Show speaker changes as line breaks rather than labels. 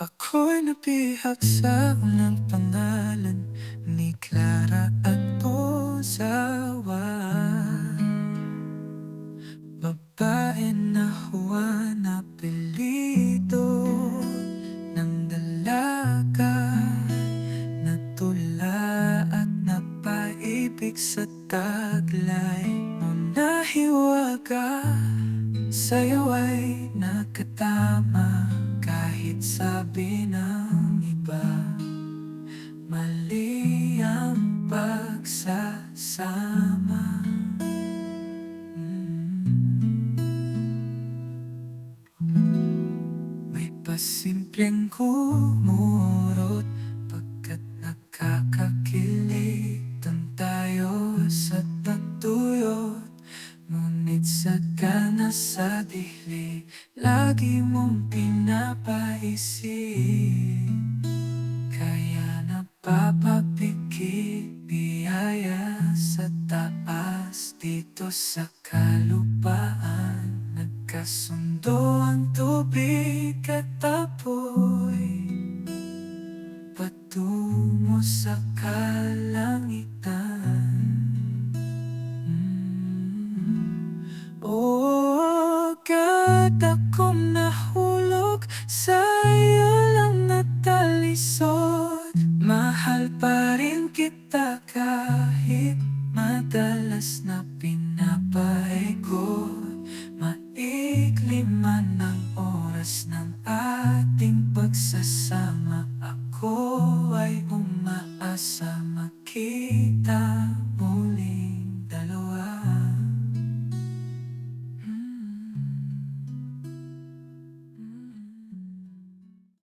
Ako'y nabihag sa unang pangalan ni Clara at Ozawa. Babae na Juan apelyido ng dalaga, natula at napaibig sa taglay mo na hiwaga. Sa'yo ay nakatama kahit sabi ng iba mali ang pagsasama. May pasimpleng kumurot pagkat nakakakiligtan tayo sa tagtuyot. Ngunit sa ganas sa dihli, lagi mong pinapaisip. Kaya napapapikit biyaya sa taas dito sa kalupaan. Nagkasundo ang tubig at apoy patungo sa kalangitan. O agad akong nahulog, sa'yo lang natalisod. Mahal pa rin kita kahit madalas na pinapaikot. Maikli man ang